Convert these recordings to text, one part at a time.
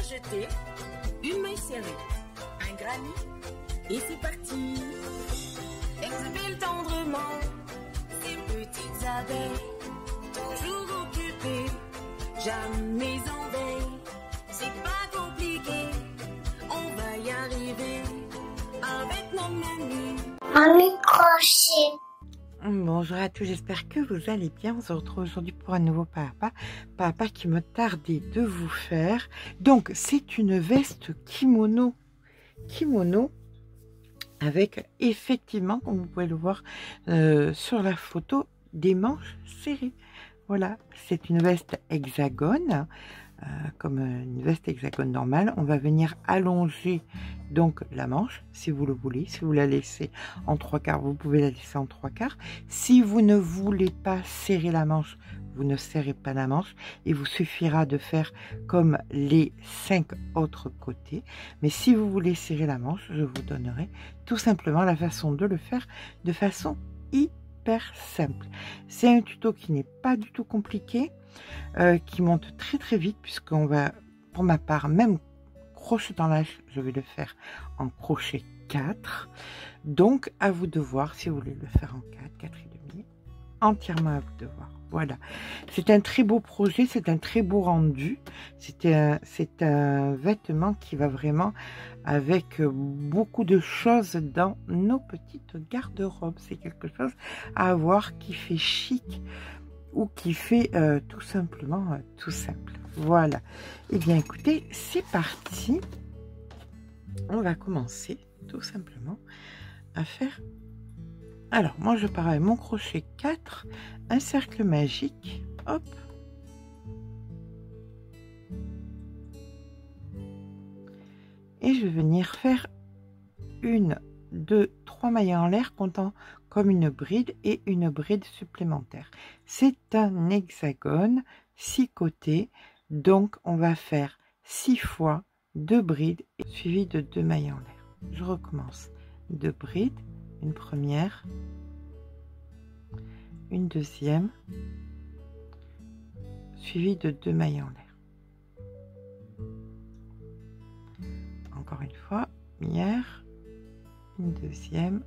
jeter, une maille serrée, un granit, et c'est parti. Exhibile tendrement ces petites abeilles, toujours occupées, jamais en veille. C'est pas compliqué, on va y arriver avec nos menus. Mamie crochet. Bonjour à tous, j'espère que vous allez bien. On se retrouve aujourd'hui pour un nouveau papa qui me tardait de vous faire. Donc c'est une veste kimono avec effectivement, comme vous pouvez le voir sur la photo, des manches serrées. Voilà, c'est une veste hexagone, comme une veste hexagone normale. On va venir allonger donc la manche, si vous le voulez. Si vous la laissez en 3/4, vous pouvez la laisser en 3/4. Si vous ne voulez pas serrer la manche, vous ne serrez pas la manche. Il vous suffira de faire comme les 5 autres côtés. Mais si vous voulez serrer la manche, je vous donnerai tout simplement la façon de le faire de façon hyper simple. C'est un tuto qui n'est pas du tout compliqué, qui monte très vite, puisqu'on va, pour ma part, même crochet dans l'âge, je vais le faire en crochet 4. Donc à vous de voir si vous voulez le faire en 4 et demi, entièrement à vous de voir. Voilà, c'est un très beau projet, c'est un très beau rendu, c'est un vêtement qui va vraiment avec beaucoup de choses dans nos petites garde-robes. C'est quelque chose à avoir qui fait chic ou qui fait tout simplement tout simple. Voilà, et bien écoutez, c'est parti. On va commencer tout simplement à faire. Alors moi je pars avec mon crochet 4, un cercle magique, hop, et je vais venir faire 1, 2, 3 mailles en l'air comptant comme une bride et une bride supplémentaire. C'est un hexagone, 6 côtés, donc on va faire 6 fois 2 brides suivies de 2 mailles en l'air. Je recommence. 2 brides, une première, une deuxième, suivie de 2 mailles en l'air. Encore une fois, première, une deuxième,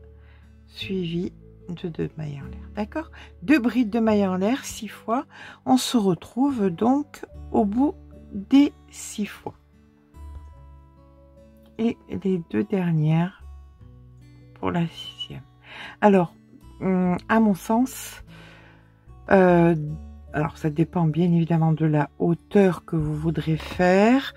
suivie de 2 mailles en l'air. D'accord? 2 brides de mailles en l'air, 6 fois. On se retrouve donc au bout des 6 fois. Et les 2 dernières pour la 6e. Alors, à mon sens, alors ça dépend bien évidemment de la hauteur que vous voudrez faire.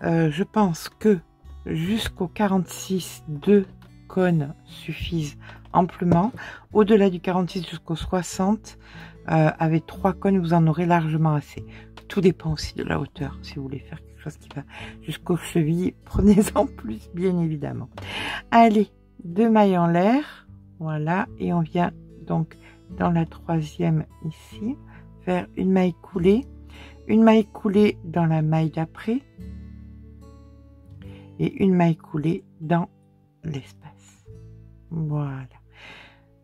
Je pense que jusqu'au 46, 2 cônes suffisent amplement. Au-delà du 46 jusqu'au 60, avec 3 cônes, vous en aurez largement assez. Tout dépend aussi de la hauteur. Si vous voulez faire quelque chose qui va jusqu'aux chevilles, prenez-en plus, bien évidemment. Allez, 2 mailles en l'air, voilà, et on vient donc dans la 3e ici, faire une maille coulée dans la maille d'après, et une maille coulée dans l'espace. Voilà.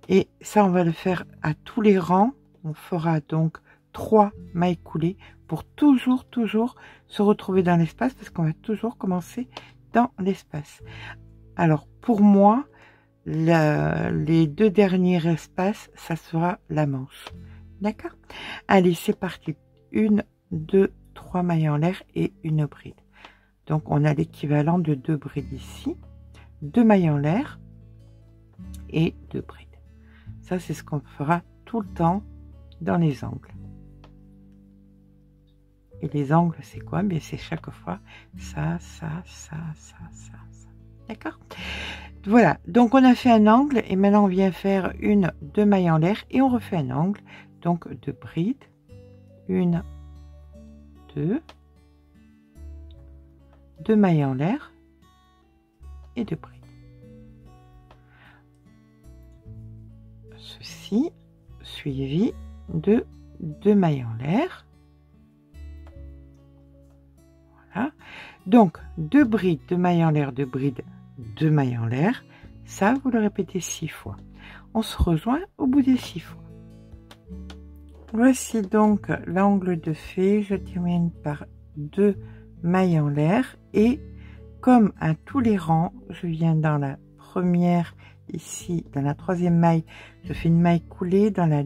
Et ça, on va le faire à tous les rangs. On fera donc 3 mailles coulées pour toujours se retrouver dans l'espace, parce qu'on va toujours commencer dans l'espace. Alors, pour moi, les 2 derniers espaces, ça sera la manche. D'accord? Allez, c'est parti. 1, 2, 3 mailles en l'air et une bride. Donc, on a l'équivalent de 2 brides ici, 2 mailles en l'air et 2 brides. Ça, c'est ce qu'on fera tout le temps dans les angles. Et les angles, c'est quoi? Bien, c'est chaque fois ça. D'accord? Voilà, donc on a fait un angle et maintenant on vient faire 1, 2 mailles en l'air et on refait un angle. Donc 2 brides, 1, 2, 2 mailles en l'air et 2 brides. Ceci suivi de 2 mailles en l'air. Voilà. Donc 2 brides, 2 mailles en l'air, 2 brides, 2 mailles en l'air. Ça, vous le répétez 6 fois. On se rejoint au bout des 6 fois. Voici donc l'angle de fait. Je termine par 2 maille en l'air et comme à tous les rangs, je viens dans la première ici, dans la troisième maille, je fais une maille coulée, dans la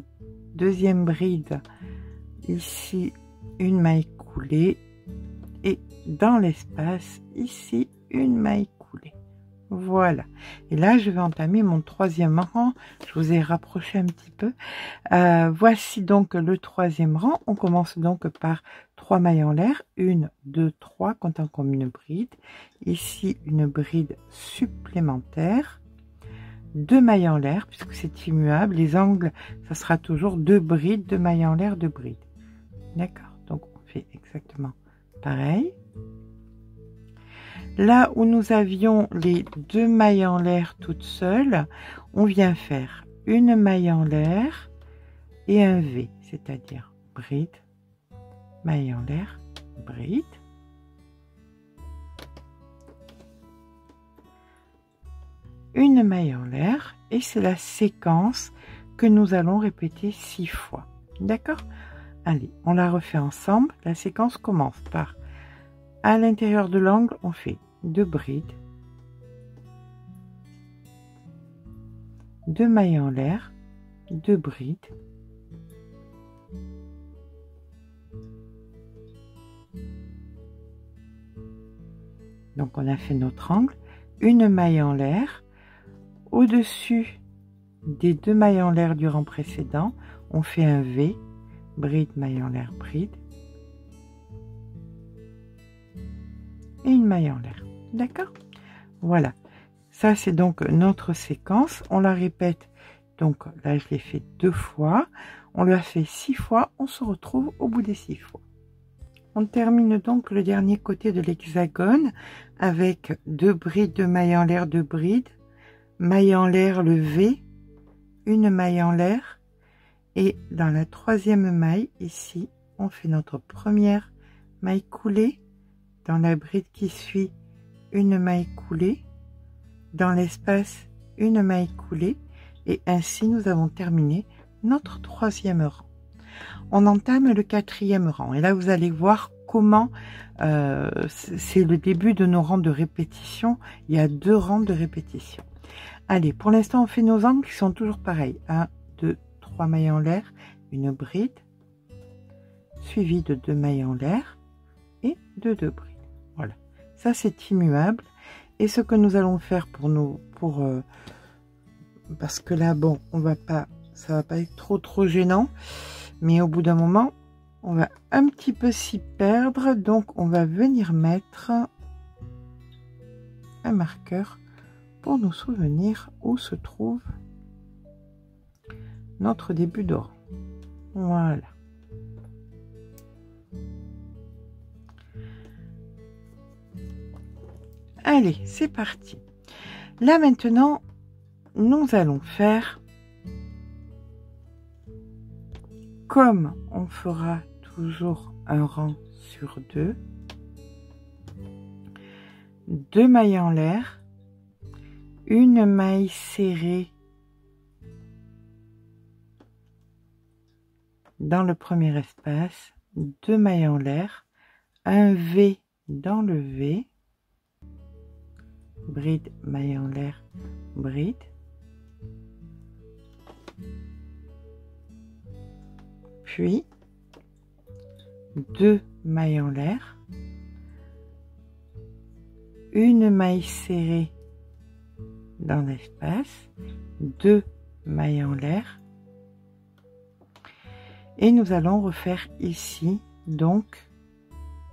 deuxième bride ici une maille coulée et dans l'espace ici une maille coulée. Voilà, et là je vais entamer mon troisième rang. Je vous ai rapproché un petit peu. Voici donc le troisième rang. On commence donc par 3 mailles en l'air, 1 2 3, comptant comme une bride, ici une bride supplémentaire, 2 mailles en l'air puisque c'est immuable, les angles ça sera toujours 2 brides, 2 mailles en l'air, 2 brides. D'accord, donc on fait exactement pareil. Là où nous avions les 2 mailles en l'air toutes seules, on vient faire une maille en l'air et un V, c'est-à-dire bride, maille en l'air, bride, une maille en l'air, et c'est la séquence que nous allons répéter 6 fois. D'accord? Allez, on la refait ensemble. La séquence commence par, à l'intérieur de l'angle, on fait 2 brides, 2 mailles en l'air, 2 brides, donc on a fait notre angle, une maille en l'air, au-dessus des 2 mailles en l'air du rang précédent, on fait un V, bride, maille en l'air, bride, et une maille en l'air. D'accord? Voilà. Ça, c'est donc notre séquence. On la répète. Donc là, je l'ai fait 2 fois. On l'a fait 6 fois. On se retrouve au bout des 6 fois. On termine donc le dernier côté de l'hexagone avec 2 brides, 2 mailles en l'air, 2 brides, maille en l'air, le V, une maille en l'air, et dans la troisième maille, ici, on fait notre première maille coulée, dans la bride qui suit, une maille coulée, dans l'espace une maille coulée, et ainsi nous avons terminé notre troisième rang. On entame le quatrième rang et là vous allez voir comment c'est le début de nos rangs de répétition. Il y a 2 rangs de répétition. Allez, pour l'instant on fait nos angles qui sont toujours pareils. 1 2 3 mailles en l'air, une bride suivie de 2 mailles en l'air et de 2 brides. Voilà, ça c'est immuable. Et ce que nous allons faire parce que là bon, ça va pas être trop gênant, mais au bout d'un moment on va un petit peu s'y perdre, donc on va venir mettre un marqueur pour nous souvenir où se trouve notre début de rang. Voilà. Allez, c'est parti. Là maintenant, nous allons faire comme on fera toujours un rang sur 2, 2 mailles en l'air, une maille serrée dans le premier espace, 2 mailles en l'air, un V dans le V, bride, maille en l'air, bride, puis 2 mailles en l'air, une maille serrée dans l'espace, 2 mailles en l'air, et nous allons refaire ici donc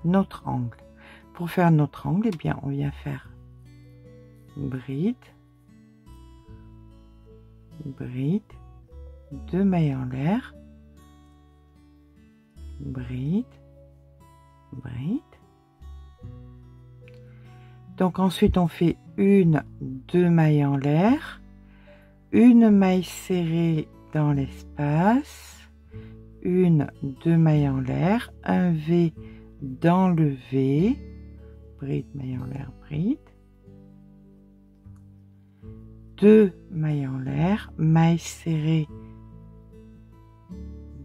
notre angle. Pour faire notre angle, eh bien on vient faire bride, bride, 2 mailles en l'air, bride, bride. Donc ensuite on fait 1 2 mailles en l'air, une maille serrée dans l'espace, 1 2 mailles en l'air, un V dans le V, bride, maille en l'air, bride, 2 mailles en l'air, maille serrée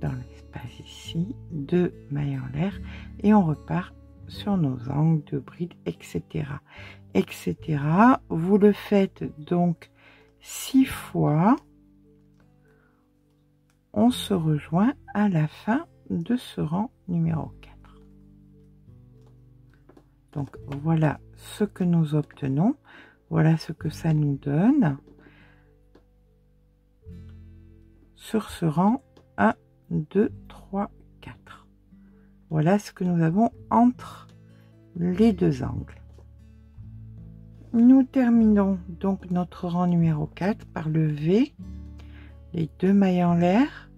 dans l'espace ici, 2 mailles en l'air, et on repart sur nos angles de bride, etc. etc. Vous le faites donc 6 fois. On se rejoint à la fin de ce rang numéro 4. Donc voilà ce que nous obtenons, voilà ce que ça nous donne sur ce rang 1, 2, 3, 4. Voilà ce que nous avons entre les deux angles. Nous terminons donc notre rang numéro 4 par le V, les 2 mailles en l'air,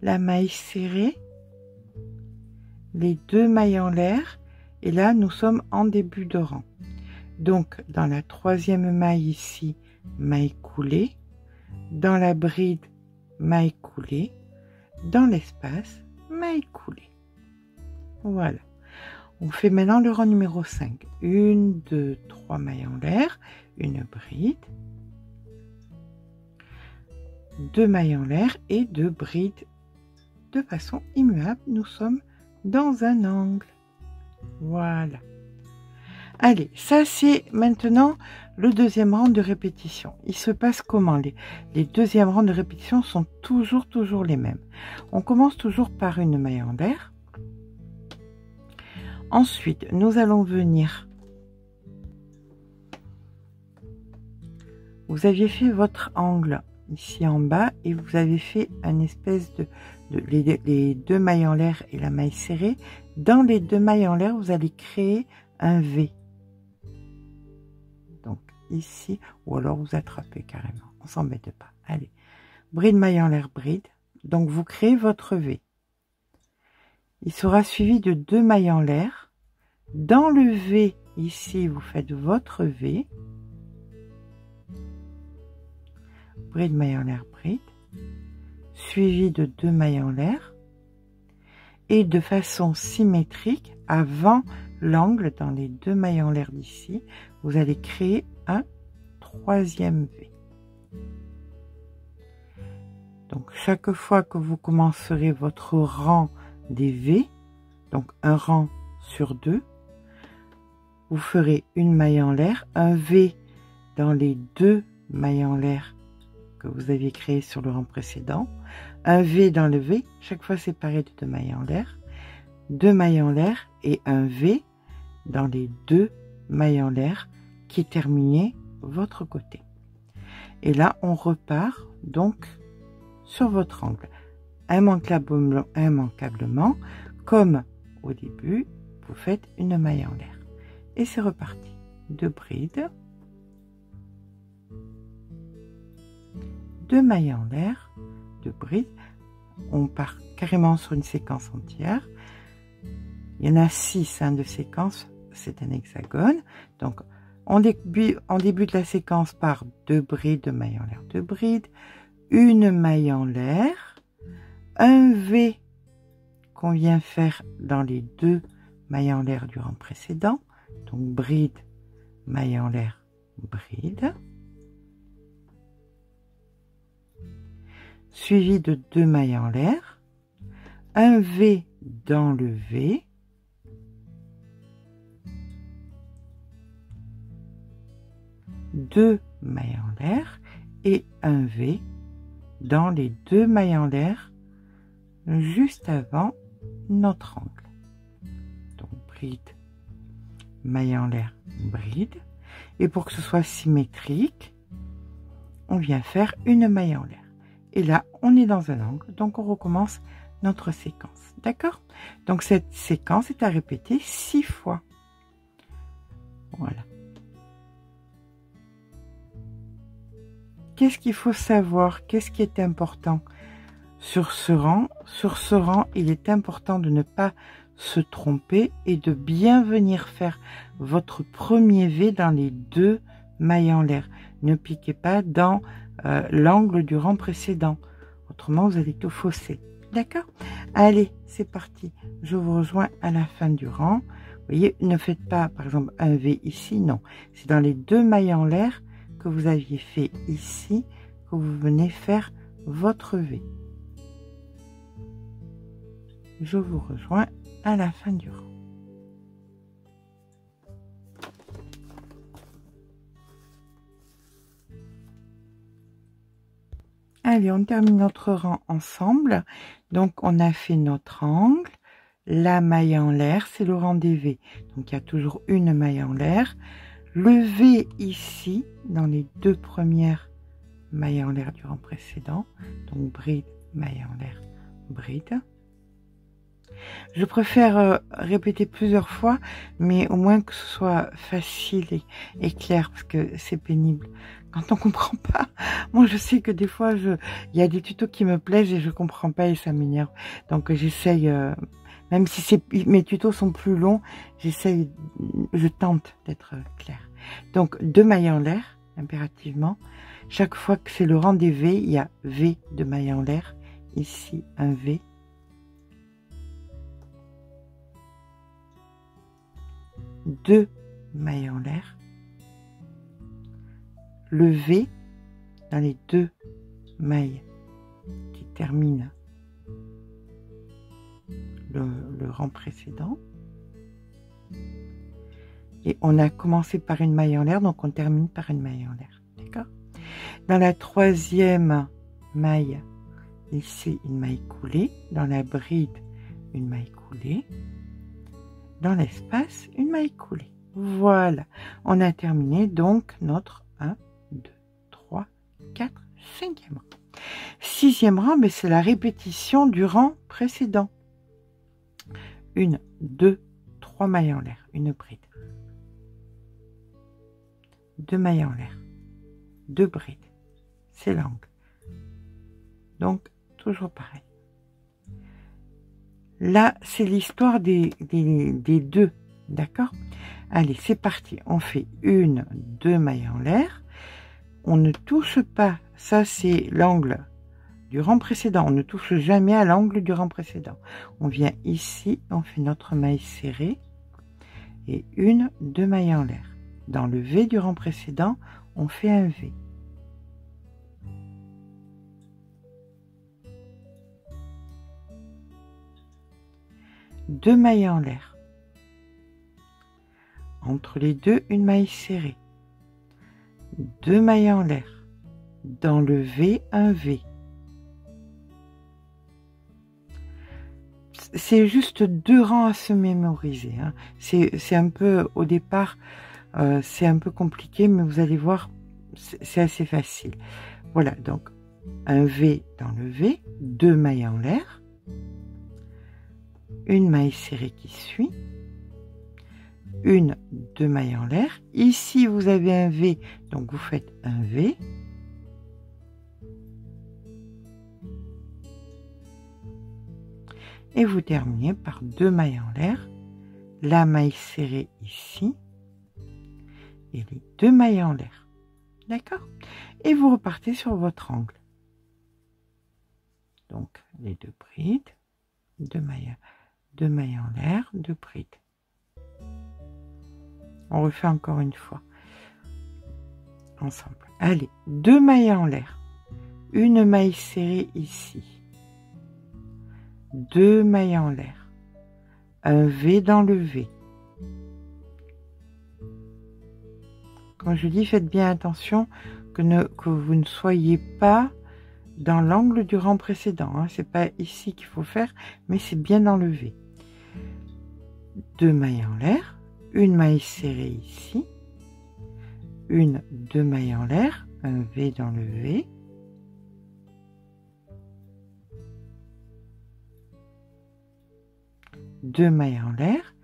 la maille serrée, les 2 mailles en l'air, et là nous sommes en début de rang. Donc dans la 3e maille ici, maille coulée, dans la bride, maille coulée, dans l'espace, maille coulée. Voilà. On fait maintenant le rang numéro 5. 1, 2, 3 mailles en l'air, une bride, 2 mailles en l'air et 2 brides de façon immuable. Nous sommes dans un angle. Voilà. Allez, ça c'est maintenant le deuxième rang de répétition. Il se passe comment? Les deuxièmes rangs de répétition sont toujours les mêmes. On commence toujours par une maille en l'air. Ensuite, nous allons venir. Vous aviez fait votre angle ici en bas et vous avez fait un espèce les 2 mailles en l'air et la maille serrée. Dans les 2 mailles en l'air, vous allez créer un V. Donc ici, ou alors vous attrapez carrément. On s'embête pas. Allez, bride, maille en l'air, bride. Donc vous créez votre V. Il sera suivi de 2 mailles en l'air. Dans le V, ici, vous faites votre V. Bride, maille en l'air, bride. Suivi de 2 mailles en l'air. Et de façon symétrique, avant l'angle, dans les 2 mailles en l'air d'ici, vous allez créer un 3e V. Donc, chaque fois que vous commencerez votre rang des V, donc un rang sur 2, vous ferez une maille en l'air, un V dans les 2 mailles en l'air que vous aviez créé sur le rang précédent, un V dans le V, chaque fois séparé de 2 mailles en l'air, 2 mailles en l'air et un V dans les 2 mailles en l'air qui terminaient votre côté. Et là, on repart donc sur votre angle. Immanquablement, comme au début, vous faites une maille en l'air. Et c'est reparti. 2 brides, 2 mailles en l'air, 2 brides. On part carrément sur une séquence entière. Il y en a 6 de séquences, c'est un hexagone. Donc, on débute la séquence par 2 brides, 2 mailles en l'air, 2 brides, une maille en l'air, un V qu'on vient faire dans les 2 mailles en l'air du rang précédent. Donc, bride, maille en l'air, bride. Suivi de 2 mailles en l'air, un V dans le V, deux mailles en l'air et un V dans les 2 mailles en l'air juste avant notre angle. Donc bride, maille en l'air, bride. Et pour que ce soit symétrique, on vient faire une maille en l'air. Et là, on est dans un angle, donc on recommence notre séquence. D'accord? Donc cette séquence est à répéter 6 fois. Voilà. Qu'est-ce qu'il faut savoir? Qu'est-ce qui est important sur ce rang? Sur ce rang, il est important de ne pas se tromper et de bien venir faire votre premier V dans les 2 mailles en l'air. Ne piquez pas dans l'angle du rang précédent. Autrement, vous allez tout fausser. D'accord? Allez, c'est parti. Je vous rejoins à la fin du rang. Vous voyez, ne faites pas, par exemple, un V ici. Non, c'est dans les 2 mailles en l'air que vous aviez fait ici que vous venez faire votre V. Je vous rejoins à la fin du rang. Allez, on termine notre rang ensemble. Donc, on a fait notre angle. La maille en l'air, c'est le rang des V. Donc, il y a toujours une maille en l'air. Le V ici, dans les deux premières mailles en l'air du rang précédent. Donc, bride, maille en l'air, bride. Je préfère répéter plusieurs fois, mais au moins que ce soit facile et clair, parce que c'est pénible. Quand on comprend pas, moi je sais que des fois, il y a des tutos qui me plaisent et je comprends pas et ça m'énerve. Donc j'essaye, même si mes tutos sont plus longs, j'essaye, je tente d'être claire. Donc 2 mailles en l'air, impérativement. Chaque fois que c'est le rang des V, il y a V de mailles en l'air. Ici, un V. 2 mailles en l'air, le V dans les 2 mailles qui terminent le rang précédent, et on a commencé par une maille en l'air, donc on termine par une maille en l'air, d'accord? Dans la 3e maille, ici une maille coulée, dans la bride une maille coulée, dans l'espace, une maille coulée. Voilà, on a terminé donc notre 1, 2, 3, 4, 5e rang. 6e rang, mais c'est la répétition du rang précédent. 1, 2, 3 mailles en l'air, une bride. 2 mailles en l'air, 2 brides. C'est l'angle. Donc, toujours pareil. Là, c'est l'histoire des deux, d'accord? Allez, c'est parti. On fait 1, 2 mailles en l'air. On ne touche pas, ça c'est l'angle du rang précédent. On ne touche jamais à l'angle du rang précédent. On vient ici, on fait notre maille serrée. Et 1, 2 mailles en l'air. Dans le V du rang précédent, on fait un V. Deux mailles en l'air. Entre les deux, une maille serrée. 2 mailles en l'air. Dans le V, un V. C'est juste 2 rangs à se mémoriser, hein. C'est un peu, au départ, c'est un peu compliqué, mais vous allez voir, c'est assez facile. Voilà, donc un V dans le V, 2 mailles en l'air. Une maille serrée qui suit, 1, 2 mailles en l'air. Ici, vous avez un V, donc vous faites un V. Et vous terminez par 2 mailles en l'air, la maille serrée ici, et les 2 mailles en l'air. D'accord? Et vous repartez sur votre angle. Donc, les 2 brides, 2 mailles en l'air, 2 brides. On refait encore une fois. Ensemble. Allez, 2 mailles en l'air. Une maille serrée ici. 2 mailles en l'air. Un V dans le V. Quand je dis faites bien attention que vous ne soyez pas dans l'angle du rang précédent. Hein. C'est pas ici qu'il faut faire, mais c'est bien dans le V. 2 mailles en l'air, une maille serrée ici, 1, 2 mailles en l'air, un V dans le V, deux mailles en l'air,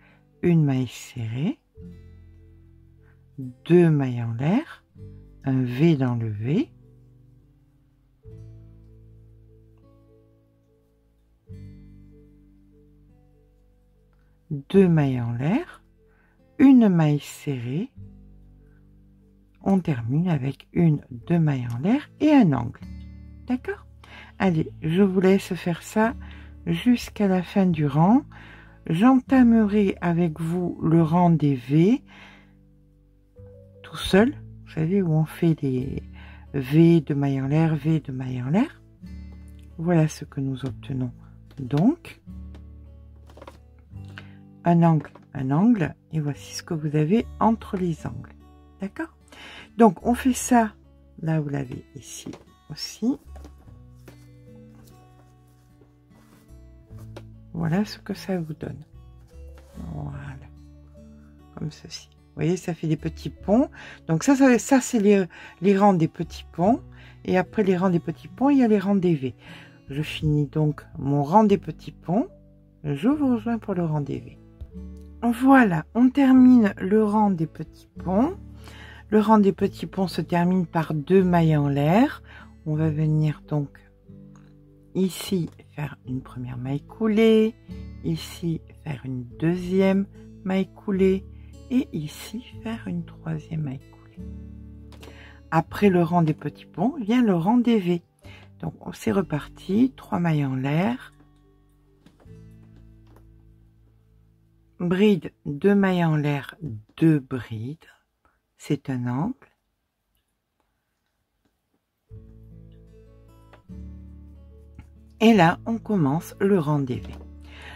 une maille serrée, 2 mailles en l'air, un V dans le V, deux mailles en l'air, une maille serrée, on termine avec 1, 2 mailles en l'air et un angle. D'accord? Allez, je vous laisse faire ça jusqu'à la fin du rang. J'entamerai avec vous le rang des V tout seul. Vous savez où on fait des V de maille en l'air, V de maille en l'air. Voilà ce que nous obtenons. Donc, un angle, et voici ce que vous avez entre les angles. D'accord? Donc, on fait ça, là vous l'avez ici aussi. Voilà ce que ça vous donne. Voilà. Comme ceci. Vous voyez, ça fait des petits ponts. Donc ça c'est les rangs des petits ponts. Et après les rangs des petits ponts, il y a les rangs des V. Je finis donc mon rang des petits ponts. Je vous rejoins pour le rang des V. Voilà, on termine le rang des petits ponts. Le rang des petits ponts se termine par 2 mailles en l'air. On va venir donc ici faire une première maille coulée, ici faire une deuxième maille coulée et ici faire une troisième maille coulée. Après le rang des petits ponts vient le rang des V. Donc c'est reparti, 3 mailles en l'air, bride, 2 mailles en l'air, 2 brides, c'est un angle. Et là, on commence le rang des V.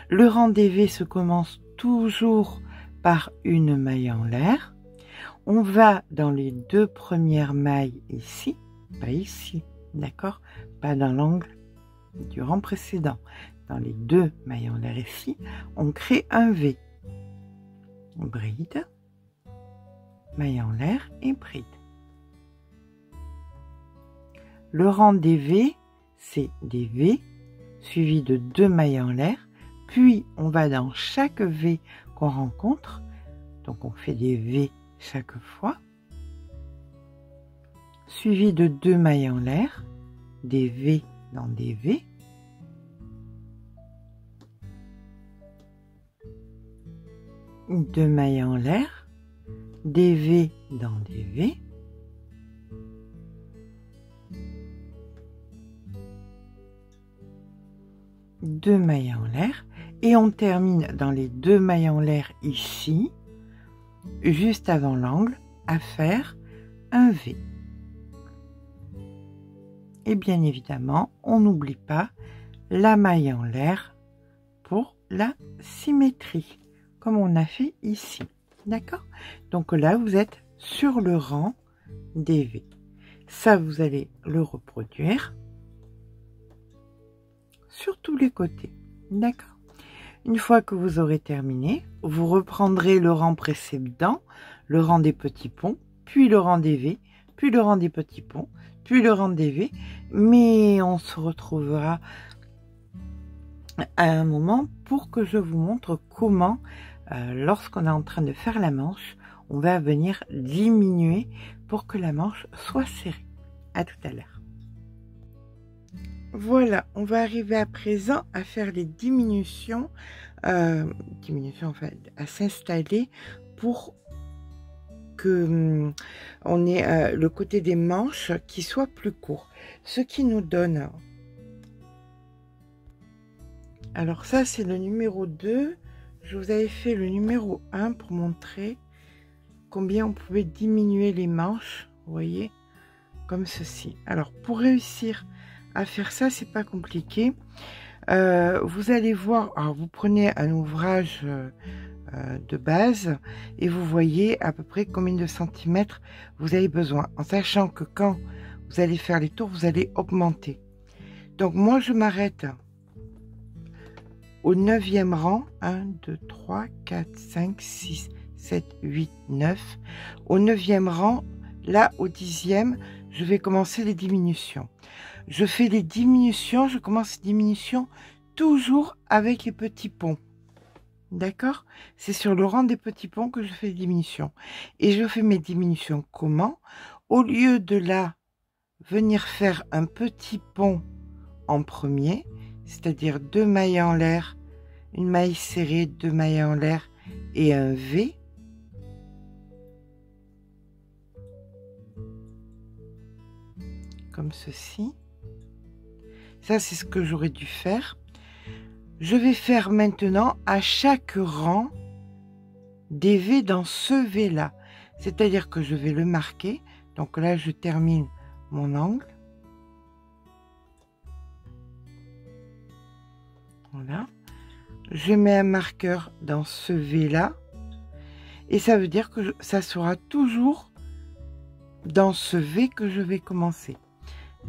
Le rang des V se commence toujours par une maille en l'air. On va dans les 2 premières mailles ici, pas ici, d'accord? Pas dans l'angle du rang précédent. Dans les 2 mailles en l'air ici, on crée un V. Bride, maille en l'air et bride. Le rang des V, c'est des V suivi de 2 mailles en l'air, puis on va dans chaque V qu'on rencontre, donc on fait des V chaque fois, suivi de 2 mailles en l'air, des V dans des V, deux mailles en l'air, des V dans des V, deux mailles en l'air et on termine dans les 2 mailles en l'air ici, juste avant l'angle, à faire un V. Et bien évidemment, on n'oublie pas la maille en l'air pour la symétrie, comme on a fait ici. D'accord? Donc là, vous êtes sur le rang des V. Ça, vous allez le reproduire sur tous les côtés. D'accord? Une fois que vous aurez terminé, vous reprendrez le rang précédent, le rang des petits ponts, puis le rang des V, puis le rang des petits ponts, puis le rang des V, mais on se retrouvera à un moment pour que je vous montre comment, lorsqu'on est en train de faire la manche, on va venir diminuer pour que la manche soit serrée. À tout à l'heure. Voilà, on va arriver à présent à faire les diminutions, enfin, à s'installer pour que on ait le côté des manches qui soit plus court. Ce qui nous donne... Alors ça, c'est le numéro 2. Je vous avais fait le numéro 1 pour montrer combien on pouvait diminuer les manches, vous voyez, comme ceci. Alors, pour réussir à faire ça, c'est pas compliqué. Vous allez voir, alors vous prenez un ouvrage de base et vous voyez à peu près combien de centimètres vous avez besoin, en sachant que quand vous allez faire les tours, vous allez augmenter. Donc moi, je m'arrête au 9e rang, 1, 2, 3, 4, 5, 6, 7, 8, 9. Au 9e rang, là, au 10e, je vais commencer les diminutions. Je fais les diminutions, je commence les diminutions toujours avec les petits ponts. D'accord? C'est sur le rang des petits ponts que je fais les diminutions. Et je fais mes diminutions comment? Au lieu de là, venir faire un petit pont en premier, c'est-à-dire 2 mailles en l'air, une maille serrée, 2 mailles en l'air et un V. Comme ceci. Ça, c'est ce que j'aurais dû faire. Je vais faire maintenant à chaque rang des V dans ce V-là. C'est-à-dire que je vais le marquer. Donc là, je termine mon angle. Voilà. Je mets un marqueur dans ce V-là. Et ça veut dire que ça sera toujours dans ce V que je vais commencer.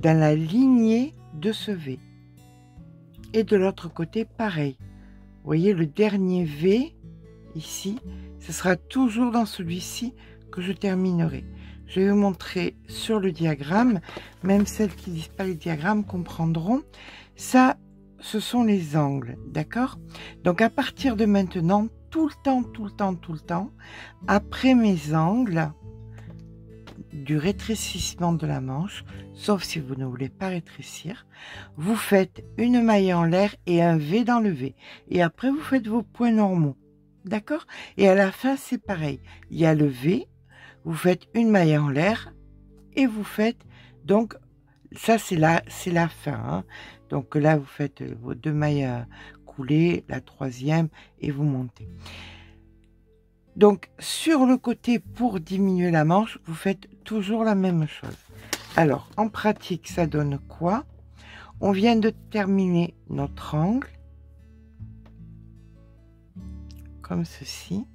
Dans la lignée de ce V. Et de l'autre côté, pareil. Vous voyez le dernier V ici, ce sera toujours dans celui-ci que je terminerai. Je vais vous montrer sur le diagramme, même celles qui ne lisent pas les diagrammes comprendront. Ça, ce sont les angles, d'accord? Donc à partir de maintenant, tout le temps, après mes angles du rétrécissement de la manche, sauf si vous ne voulez pas rétrécir, vous faites une maille en l'air et un V dans le V. Et après, vous faites vos points normaux, d'accord? Et à la fin, c'est pareil. Il y a le V, vous faites une maille en l'air et vous faites, donc, ça c'est la fin, hein. Donc là, vous faites vos 2 mailles coulées, la 3e, et vous montez. Donc, sur le côté, pour diminuer la manche, vous faites toujours la même chose. Alors, en pratique, ça donne quoi? On vient de terminer notre angle, comme ceci.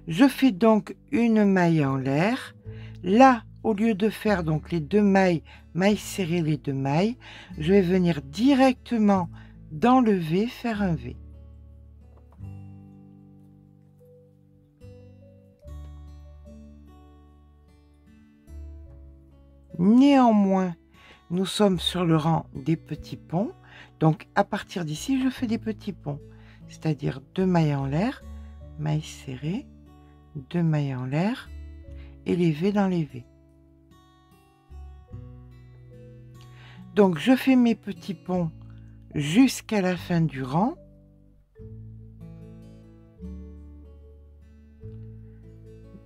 Je fais donc une maille en l'air. Là, au lieu de faire donc les 2 mailles, mailles serrées, les 2 mailles, je vais venir directement dans le V, faire un V. Néanmoins, nous sommes sur le rang des petits ponts. Donc, à partir d'ici, je fais des petits ponts. C'est-à-dire 2 mailles en l'air, mailles serrées, 2 mailles en l'air et les V dans les V. Donc, je fais mes petits ponts jusqu'à la fin du rang.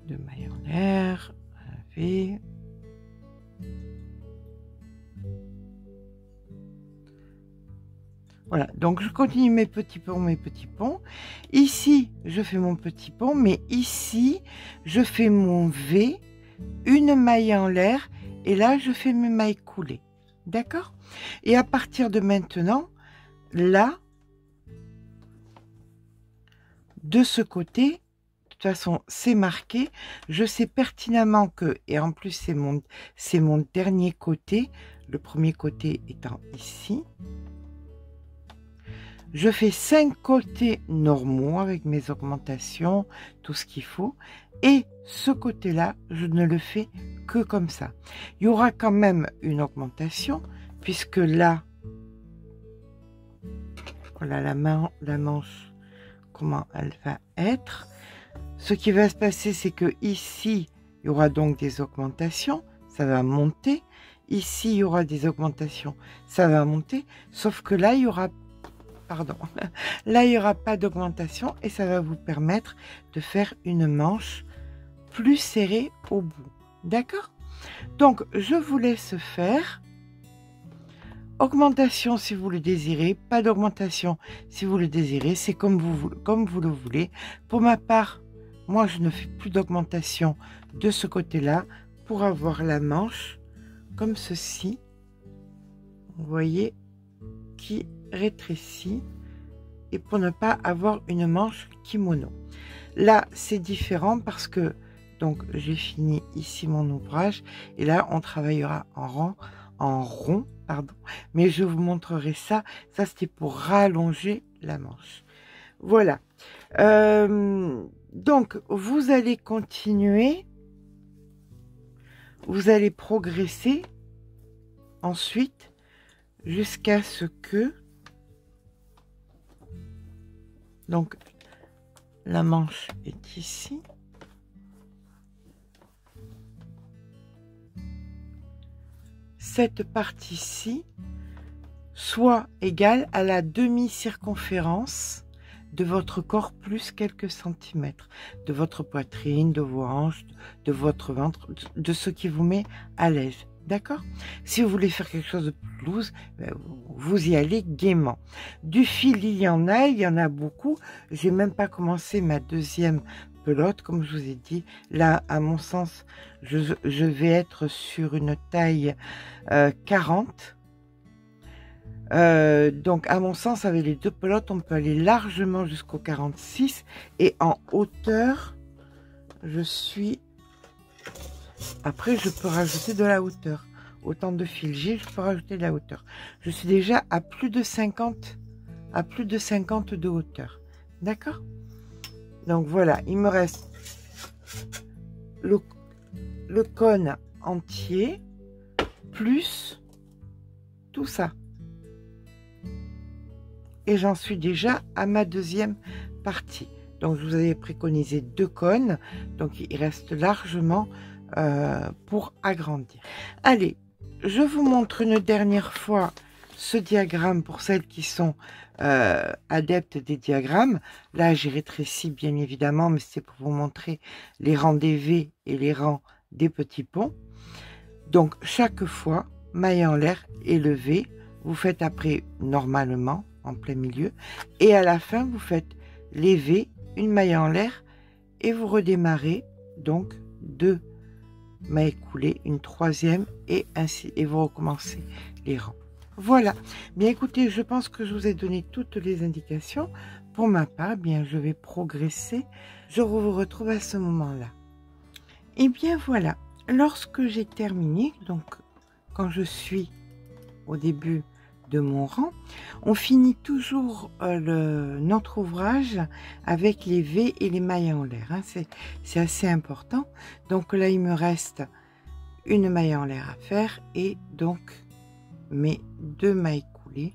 Deux mailles en l'air, un V. Voilà, donc je continue mes petits ponts. Ici, je fais mon petit pont, mais ici, je fais mon V, une maille en l'air, et là, je fais mes mailles coulées. D'accord? Et à partir de maintenant, là, de ce côté, de toute façon, c'est marqué. Je sais pertinemment que, et en plus, c'est mon dernier côté, le premier côté étant ici. Je fais 5 côtés normaux avec mes augmentations, tout ce qu'il faut. Et ce côté-là, je ne le fais que comme ça. Il y aura quand même une augmentation, puisque là, voilà la manche, comment elle va être. Ce qui va se passer, c'est que ici, il y aura donc des augmentations, ça va monter. Ici, il y aura des augmentations, ça va monter. Sauf que là, il y aura là, il n'y aura pas d'augmentation et ça va vous permettre de faire une manche plus serrée au bout. D'accord? Donc, je vous laisse faire. Augmentation si vous le désirez, pas d'augmentation si vous le désirez, c'est comme vous le voulez. Pour ma part, moi, je ne fais plus d'augmentation de ce côté-là pour avoir la manche comme ceci. Vous voyez, qui rétrécit et pour ne pas avoir une manche kimono. Là, c'est différent parce que donc j'ai fini ici mon ouvrage et là on travaillera en rond, pardon. Mais je vous montrerai ça. Ça c'était pour rallonger la manche. Voilà. Donc vous allez continuer, vous allez progresser ensuite jusqu'à ce que donc la manche est ici. Cette partie-ci soit égale à la demi-circonférence de votre corps plus quelques centimètres, de votre poitrine, de vos hanches, de votre ventre, de ce qui vous met à l'aise. D'accord? Si vous voulez faire quelque chose de plus loose, vous y allez gaiement. Du fil, il y en a beaucoup. J'ai même pas commencé ma deuxième pelote, comme je vous ai dit. Là, à mon sens, je vais être sur une taille 40. Donc, à mon sens, avec les 2 pelotes, on peut aller largement jusqu'au 46. Et en hauteur, je suis... Après, je peux rajouter de la hauteur. Autant de fil j'ai, je peux rajouter de la hauteur. Je suis déjà à plus de 50 de hauteur. D'accord? Donc voilà, il me reste le cône entier plus tout ça. Et j'en suis déjà à ma deuxième partie. Donc je vous avais préconisé 2 cônes, donc il reste largement pour agrandir. Allez, je vous montre une dernière fois ce diagramme pour celles qui sont adeptes des diagrammes. Là j'ai rétréci bien évidemment, mais c'est pour vous montrer les rangs des V et les rangs des petits ponts. Donc chaque fois, maille en l'air et le V, vous faites après normalement en plein milieu, et à la fin vous faites les V, une maille en l'air, et vous redémarrez donc 2 mailles coulées, une troisième, et ainsi, et vous recommencez les rangs. Voilà. Bien écoutez, je pense que je vous ai donné toutes les indications. Pour ma part, bien je vais progresser. Je vous retrouve à ce moment-là. Et bien voilà. Lorsque j'ai terminé, donc quand je suis au début de mon rang, on finit toujours notre ouvrage avec les V et les mailles en l'air, hein. C'est assez important. Donc là il me reste une maille en l'air à faire et donc mes 2 mailles coulées,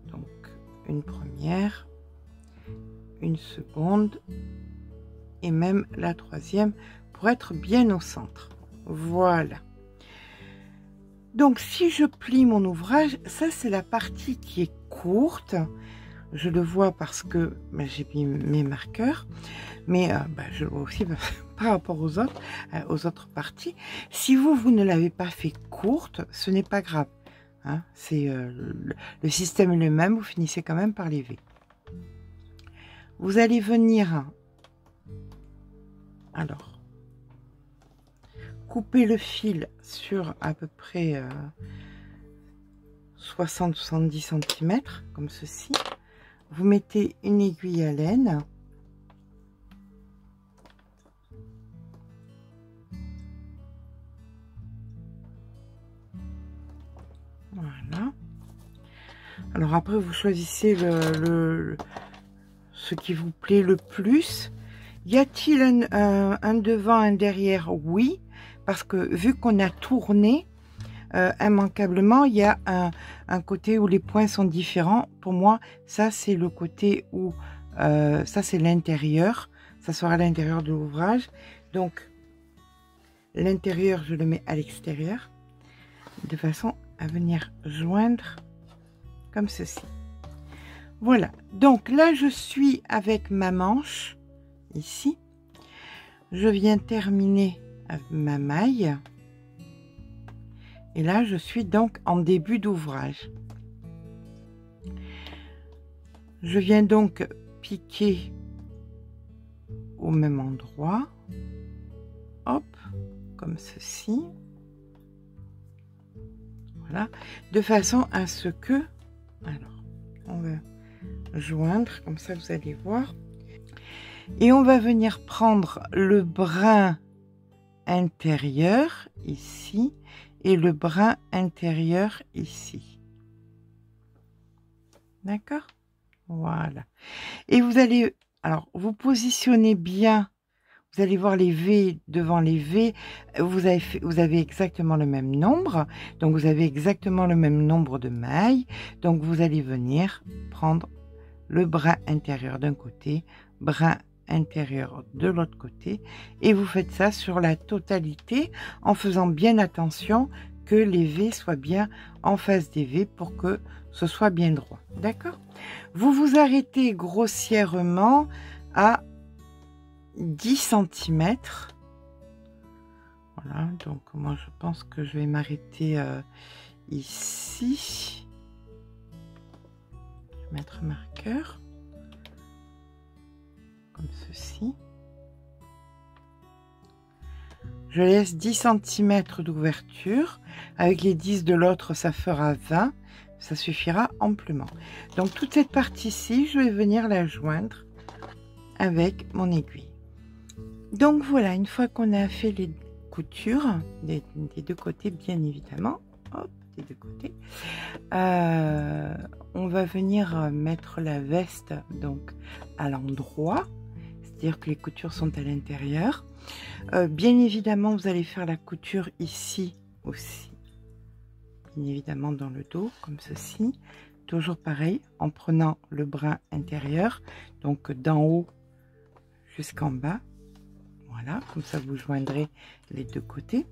donc une première, une seconde et même la troisième pour être bien au centre. Voilà. Donc si je plie mon ouvrage, ça c'est la partie qui est courte. Je le vois parce que j'ai mis mes marqueurs, mais je le vois aussi par rapport aux autres parties. Si vous ne l'avez pas fait courte, ce n'est pas grave, hein. C'est le système est le même, vous finissez quand même par les V. Vous allez venir, alors, couper le fil sur à peu près 60-70 cm, comme ceci. Vous mettez une aiguille à laine. Voilà. Alors après, vous choisissez ce qui vous plaît le plus. Y a-t-il un devant, un derrière? Oui. Parce que vu qu'on a tourné, immanquablement, il y a un côté où les points sont différents. Pour moi, ça c'est le côté où, ça c'est l'intérieur. Ça sera l'intérieur de l'ouvrage. Donc, l'intérieur, je le mets à l'extérieur. De façon à venir joindre comme ceci. Voilà. Donc là, je suis avec ma manche, ici. Je viens terminer ma maille et là je suis donc en début d'ouvrage. Je viens donc piquer au même endroit, hop, comme ceci, voilà, de façon à ce que, alors on va joindre comme ça, vous allez voir, et on va venir prendre le brin intérieur ici et le brin intérieur ici. D'accord? Voilà. Et vous allez, alors vous positionnez bien, vous allez voir les V devant les V, vous avez exactement le même nombre, donc vous avez exactement le même nombre de mailles, donc vous allez venir prendre le brin intérieur d'un côté, brin intérieur de l'autre côté, et vous faites ça sur la totalité en faisant bien attention que les V soient bien en face des V pour que ce soit bien droit. D'accord? Vous vous arrêtez grossièrement à 10 cm. Voilà, donc moi je pense que je vais m'arrêter ici. Je vais mettre un marqueur comme ceci. Je laisse 10 cm d'ouverture. Avec les 10 de l'autre, ça fera 20. Ça suffira amplement. Donc toute cette partie-ci, je vais venir la joindre avec mon aiguille. Donc voilà, une fois qu'on a fait les coutures des deux côtés, bien évidemment, hop, des deux côtés. On va venir mettre la veste donc à l'endroit, c'est-à-dire que les coutures sont à l'intérieur. Bien évidemment, vous allez faire la couture ici aussi, bien évidemment dans le dos, comme ceci. Toujours pareil, en prenant le brin intérieur, donc d'en haut jusqu'en bas. Voilà, comme ça vous joindrez les deux côtés.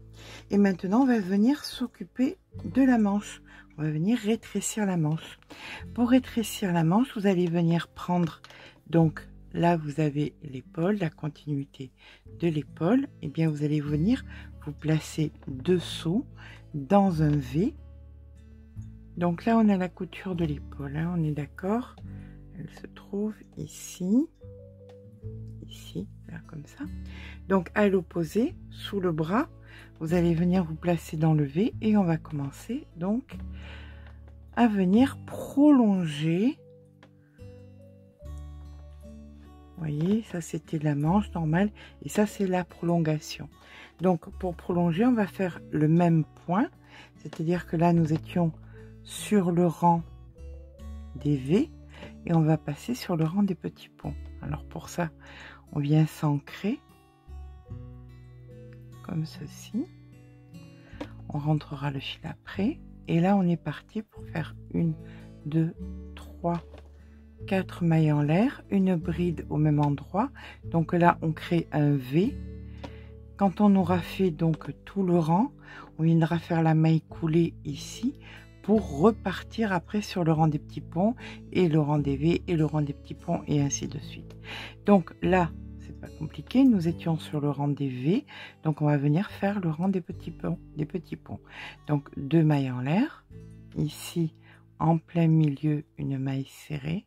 Et maintenant, on va venir s'occuper de la manche. On va venir rétrécir la manche. Pour rétrécir la manche, vous allez venir prendre, donc là vous avez l'épaule, la continuité de l'épaule. Et bien vous allez venir vous placer dessous dans un V. Donc là on a la couture de l'épaule, hein, on est d'accord. Elle se trouve ici, là comme ça. Donc à l'opposé, sous le bras, vous allez venir vous placer dans le V et on va commencer donc à venir prolonger. Vous voyez, ça c'était la manche normale et ça c'est la prolongation. Donc pour prolonger, on va faire le même point, c'est-à-dire que là nous étions sur le rang des V et on va passer sur le rang des petits ponts. Alors pour ça, on vient s'ancrer comme ceci. On rentrera le fil après et là on est parti pour faire 1, 2, 3, 4 mailles en l'air, une bride au même endroit. Donc là on crée un V. Quand on aura fait donc tout le rang, on viendra faire la maille coulée ici pour repartir après sur le rang des petits ponts et le rang des V et le rang des petits ponts et ainsi de suite. Donc là c'est pas compliqué, nous étions sur le rang des V, donc on va venir faire le rang des petits ponts. Donc 2 mailles en l'air, ici en plein milieu une maille serrée,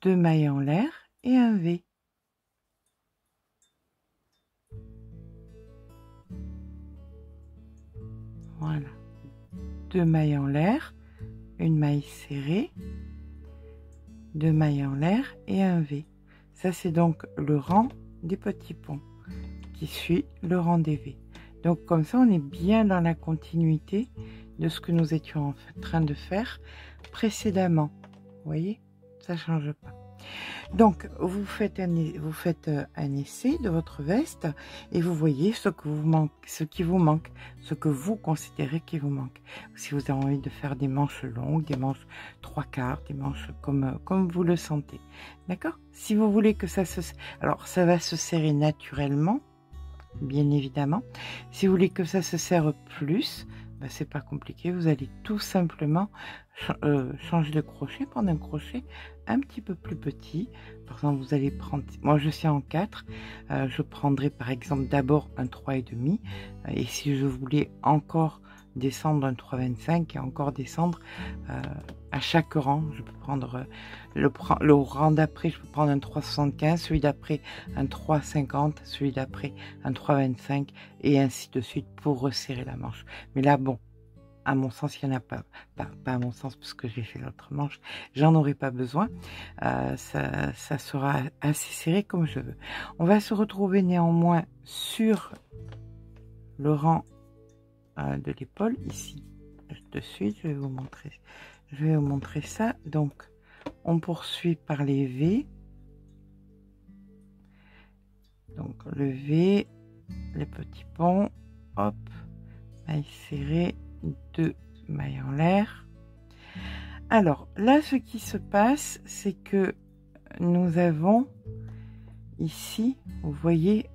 2 mailles en l'air et un V. Voilà, 2 mailles en l'air, une maille serrée, 2 mailles en l'air et un V. Ça c'est donc le rang des petits ponts qui suit le rang des V. Donc comme ça on est bien dans la continuité de ce que nous étions en train de faire précédemment. Vous voyez, ça change pas. Donc vous faites un essai de votre veste et vous voyez ce qui vous manque, ce que vous considérez qui vous manque. Si vous avez envie de faire des manches longues, des manches 3/4, des manches comme vous le sentez. D'accord? Si vous voulez que ça alors ça va se serrer naturellement, bien évidemment. Si vous voulez que ça se serre plus, ben, c'est pas compliqué, vous allez tout simplement changer de crochet, prendre un crochet un petit peu plus petit. Par exemple, vous allez prendre, moi je suis en 4, je prendrai par exemple d'abord un 3,5 et si je voulais encore descendre un 3,25 et encore descendre à chaque rang, je peux prendre le rang d'après, je peux prendre un 3,75, celui d'après un 3,50, celui d'après un 3,25 et ainsi de suite pour resserrer la manche. Mais là bon, à mon sens, il n'y en a pas à mon sens, parce que j'ai fait l'autre manche, j'en aurai pas besoin. Ça sera assez serré comme je veux. On va se retrouver néanmoins sur le rang de l'épaule, ici. De suite, je vais vous montrer ça. Donc, on poursuit par les V. Donc, le V, les petits ponts, hop, maille serrée, 2 mailles en l'air. Alors là ce qui se passe c'est que nous avons ici, vous voyez,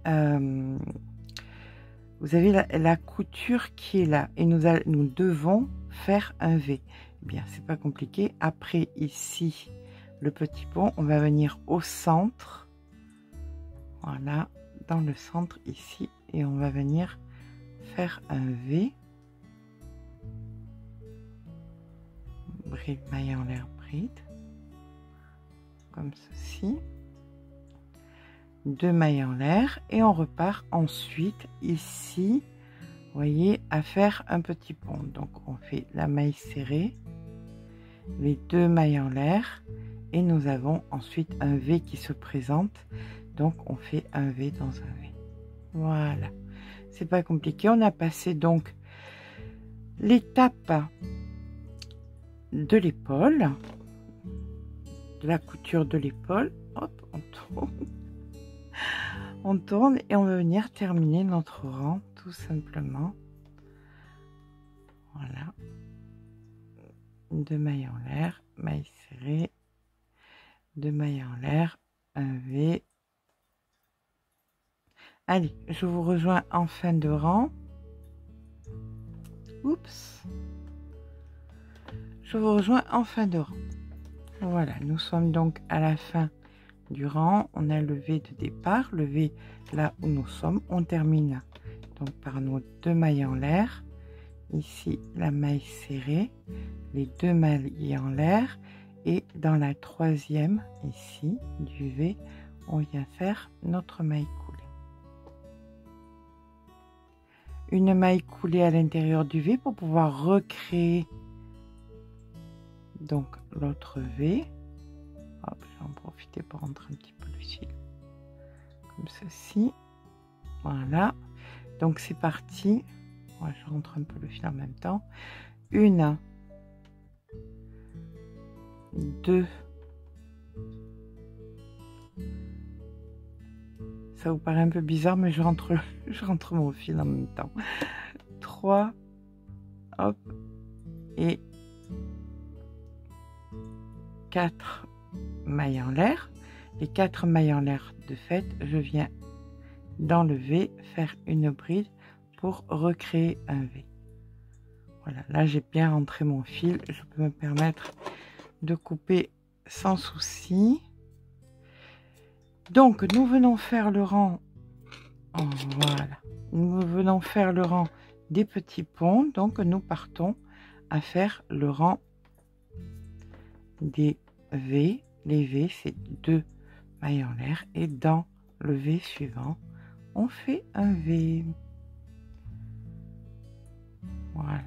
vous avez la couture qui est là et nous devons faire un V. Eh bien c'est pas compliqué. Après ici le petit pont, on va venir au centre, voilà, dans le centre ici, et on va venir faire un V. Bride, maille en l'air, bride, comme ceci, 2 mailles en l'air et on repart ensuite ici, vous voyez, à faire un petit pont. Donc on fait la maille serrée, les 2 mailles en l'air et nous avons ensuite un V qui se présente, donc on fait un V dans un V. Voilà, c'est pas compliqué. On a passé donc l'étape de l'épaule, de la couture de l'épaule. Hop, on tourne. On tourne et on va venir terminer notre rang tout simplement. Voilà. 2 mailles en l'air, maille serrée, 2 mailles en l'air, un V. Allez, je vous rejoins en fin de rang. Oups. Je vous rejoins en fin de rang. Voilà, nous sommes donc à la fin du rang. On a le V de départ, le V là où nous sommes. On termine donc par nos 2 mailles en l'air. Ici, la maille serrée, les 2 mailles en l'air. Et dans la troisième, ici, du V, on vient faire notre maille coulée. Une maille coulée à l'intérieur du V pour pouvoir recréer donc l'autre V. Hop, je vais en profiter pour rentrer un petit peu le fil comme ceci. Voilà, donc c'est parti. Ouais, je rentre un peu le fil en même temps. 1, 2, ça vous paraît un peu bizarre, mais je rentre mon fil en même temps. 3, hop, et 4 mailles en l'air. Les 4 mailles en l'air de fait, je viens d'enlever, faire une bride pour recréer un V. Voilà, là j'ai bien rentré mon fil, je peux me permettre de couper sans souci. Donc nous venons faire le rang, voilà, nous venons faire le rang des petits ponts. Donc nous partons à faire le rang des V. Les V, c'est 2 mailles en l'air, et dans le V suivant on fait un V. Voilà,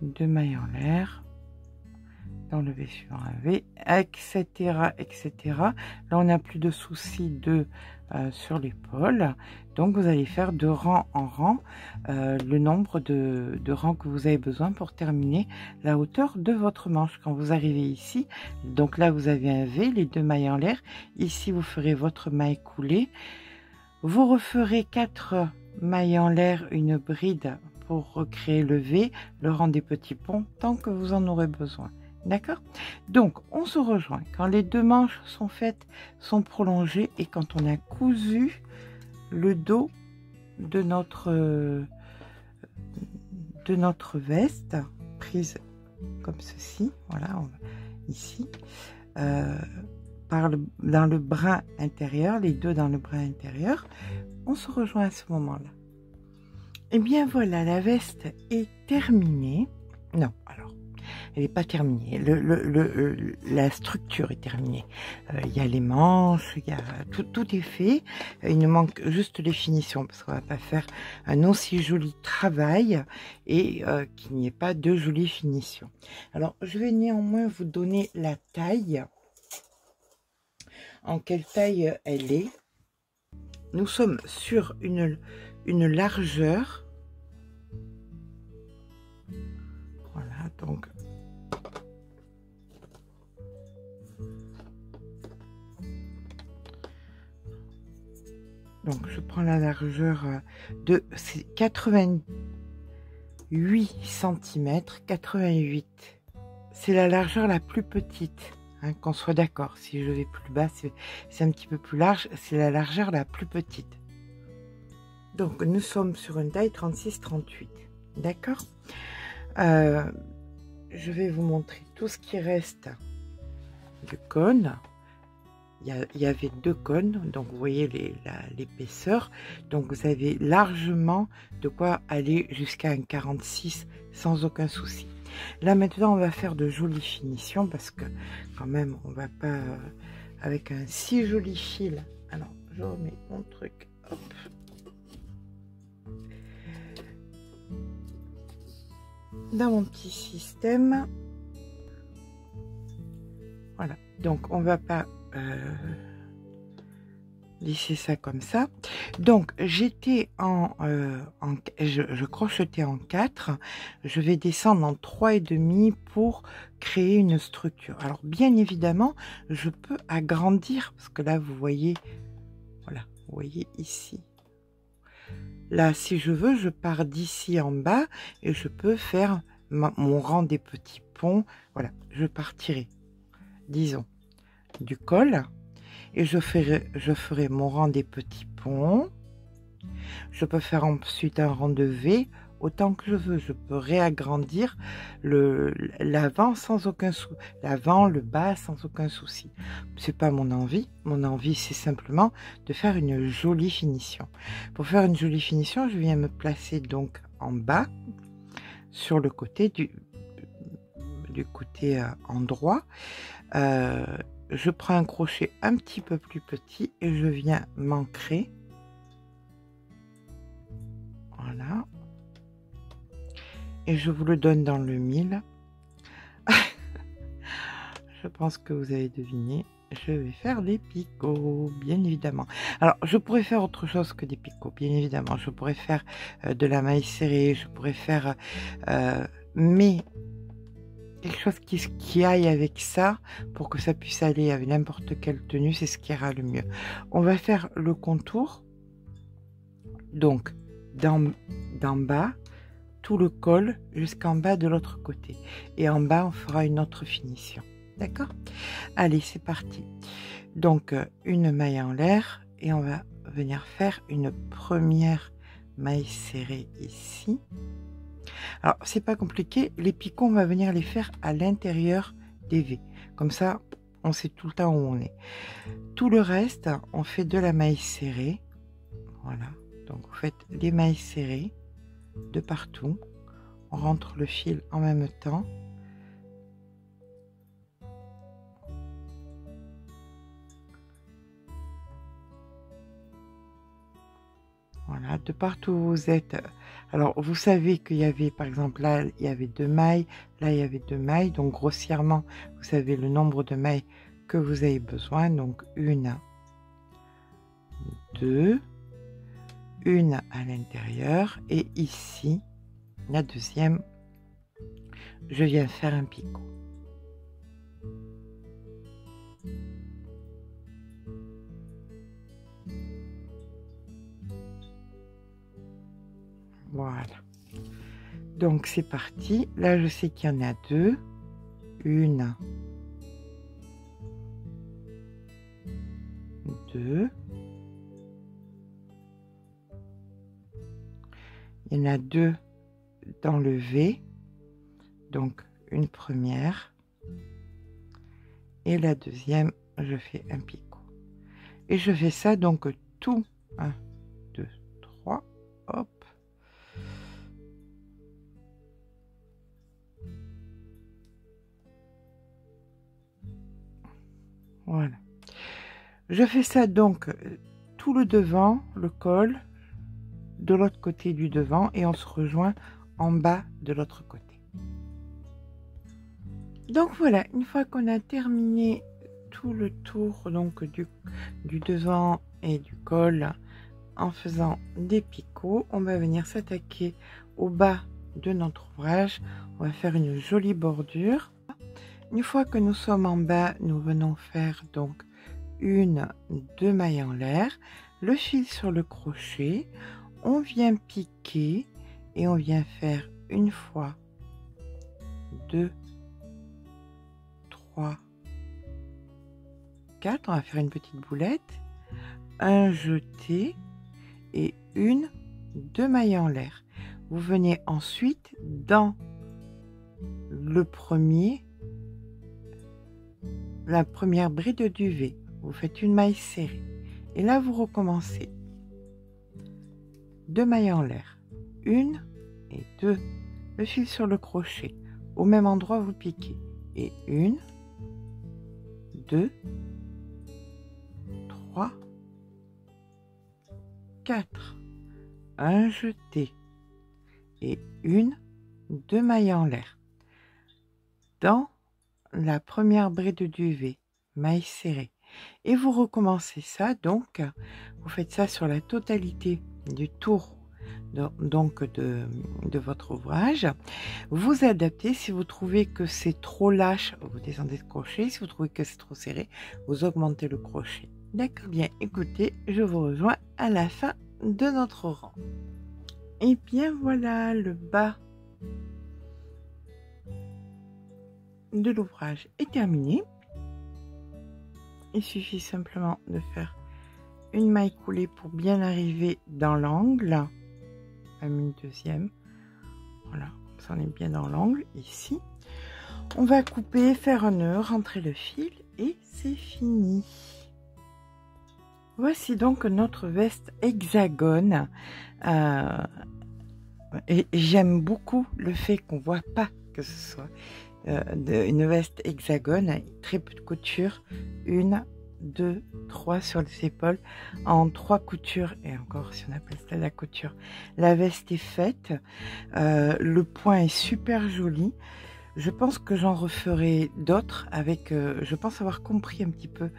2 mailles en l'air, dans le V suivant un V, etc., etc. Là on n'a plus de soucis de sur l'épaule, donc vous allez faire de rang en rang le nombre de rangs que vous avez besoin pour terminer la hauteur de votre manche. Quand vous arrivez ici, donc là vous avez un V, les 2 mailles en l'air, ici vous ferez votre maille coulée, vous referez 4 mailles en l'air, une bride pour recréer le V, le rang des petits ponts, tant que vous en aurez besoin. D'accord? Donc, on se rejoint quand les 2 manches sont faites, sont prolongées, et quand on a cousu le dos de notre veste, prise comme ceci, voilà, ici, dans le brin intérieur, les 2 dans le brin intérieur, on se rejoint à ce moment-là. Et bien voilà, la veste est terminée. Non, alors, elle n'est pas terminée. La structure est terminée. Il y a les manches, il y a tout est fait. Il nous manque juste les finitions parce qu'on va pas faire un aussi joli travail et qu'il n'y ait pas de jolies finitions. Alors, je vais néanmoins vous donner la taille. En quelle taille elle est? Nous sommes sur une largeur. Voilà, donc je prends la largeur de 88 cm. 88, c'est la largeur la plus petite, hein, qu'on soit d'accord. Si je vais plus bas, c'est un petit peu plus large, c'est la largeur la plus petite. Donc nous sommes sur une taille 36-38, d'accord. Je vais vous montrer tout ce qui reste du cône. Il y avait 2 cônes, donc vous voyez l'épaisseur. Donc vous avez largement de quoi aller jusqu'à un 46 sans aucun souci. Là maintenant on va faire de jolies finitions parce que quand même on va pas avec un si joli fil. Alors je remets mon truc, hop. Dans mon petit système, voilà, donc on va pas lisser ça comme ça. Donc j'étais je crochetais en 4, je vais descendre en 3,5 pour créer une structure. Alors bien évidemment je peux agrandir, parce que là vous voyez, voilà, vous voyez ici, là si je veux je pars d'ici en bas et je peux faire mon rang des petits ponts. Voilà, je partirai, disons, du col. Et je ferai mon rang des petits ponts. Je peux faire ensuite un rang de V autant que je veux. Je peux réagrandir l'avant sans aucun souci, l'avant, le bas sans aucun souci. C'est pas mon envie. Mon envie, c'est simplement de faire une jolie finition. Pour faire une jolie finition, je viens me placer donc en bas sur le côté du côté endroit. Je prends un crochet un petit peu plus petit et je viens m'ancrer. Voilà. Et je vous le donne dans le mille. Je pense que vous avez deviné. Je vais faire des picots, bien évidemment. Alors, je pourrais faire autre chose que des picots, bien évidemment. Je pourrais faire de la maille serrée, je pourrais faire... mais... quelque chose qui aille avec ça, pour que ça puisse aller avec n'importe quelle tenue, c'est ce qui ira le mieux. On va faire le contour, donc d'en bas, tout le col jusqu'en bas de l'autre côté. Et en bas, on fera une autre finition. D'accord? Allez, c'est parti. Donc, une maille en l'air, et on va venir faire une première maille serrée ici. Alors, c'est pas compliqué, les picots, on va venir les faire à l'intérieur des V. Comme ça, on sait tout le temps où on est. Tout le reste, on fait de la maille serrée. Voilà. Donc, vous faites des mailles serrées de partout. On rentre le fil en même temps. Voilà, de partout où vous êtes. Alors, vous savez qu'il y avait, par exemple, là, il y avait 2 mailles, là, il y avait 2 mailles. Donc, grossièrement, vous savez le nombre de mailles que vous avez besoin. Donc, 1, 2, 1 à l'intérieur. Et ici, la deuxième, je viens faire un picot. Voilà. Donc c'est parti. Là, je sais qu'il y en a 2. 1, 2. Il y en a 2 dans le V. Donc une première. Et la deuxième, je fais un picot. Et je fais ça donc tout. 1, 2, 3. Hop. Voilà. Je fais ça donc tout le devant, le col, de l'autre côté du devant, et on se rejoint en bas de l'autre côté. Donc voilà, une fois qu'on a terminé tout le tour donc du devant et du col en faisant des picots, on va venir s'attaquer au bas de notre ouvrage. On va faire une jolie bordure. Une fois que nous sommes en bas, nous venons faire donc 1, 2 mailles en l'air, le fil sur le crochet, on vient piquer et on vient faire une fois, 2, 3, 4, on va faire une petite boulette, un jeté et 1, 2 mailles en l'air. Vous venez ensuite dans le premier, la première bride du V, vous faites une maille serrée et là vous recommencez 2 mailles en l'air, 1 et 2, le fil sur le crochet, au même endroit vous piquez et 1, 2, 3, 4, un jeté et 1, 2 mailles en l'air. Dans la première bride du V, maille serrée, Et vous recommencez ça, donc vous faites ça sur la totalité du tour de votre ouvrage. Vous adaptez. Si vous trouvez que c'est trop lâche, vous descendez de crochet. Si vous trouvez que c'est trop serré, vous augmentez le crochet. D'accord? Bien, écoutez, je vous rejoins à la fin de notre rang. Et bien voilà, le bas de l'ouvrage est terminé. Il suffit simplement de faire une maille coulée pour bien arriver dans l'angle. Même une deuxième. Voilà, ça on est bien dans l'angle ici. On va couper, faire un nœud, rentrer le fil et c'est fini. Voici donc notre veste hexagone. Et j'aime beaucoup le fait qu'on voit pas que ce soit une veste hexagone, très peu de couture, 1, 2, 3 sur les épaules, en 3 coutures, et encore si on appelle ça la couture. La veste est faite, le point est super joli. Je pense que j'en referai d'autres avec, je pense avoir compris un petit peu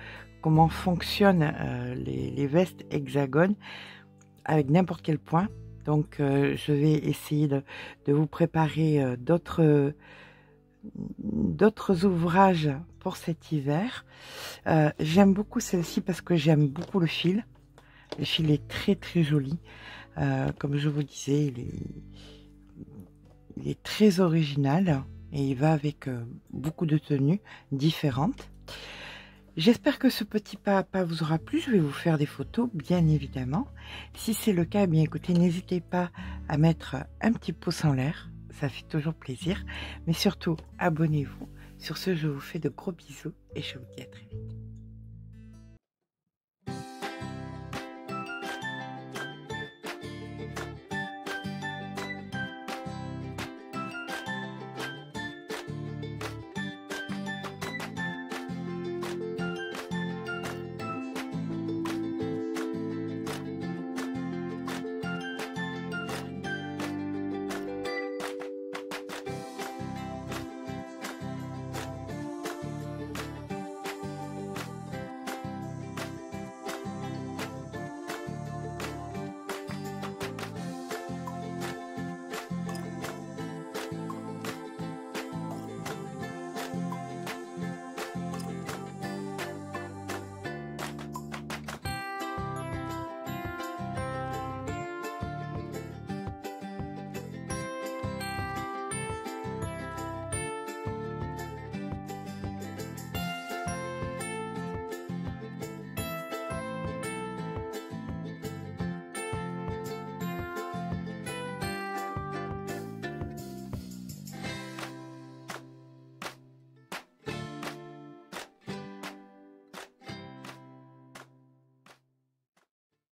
comment fonctionnent les vestes hexagones avec n'importe quel point. Donc je vais essayer de vous préparer d'autres ouvrages pour cet hiver. J'aime beaucoup celle-ci parce que j'aime beaucoup le fil. Le fil est très très joli. Comme je vous disais, il est très original et il va avec beaucoup de tenues différentes. J'espère que ce petit pas à pas vous aura plu. Je vais vous faire des photos, bien évidemment. Si c'est le cas, eh bien écoutez, n'hésitez pas à mettre un petit pouce en l'air. Ça fait toujours plaisir. Mais surtout, abonnez-vous. Sur ce, je vous fais de gros bisous et je vous dis à très vite.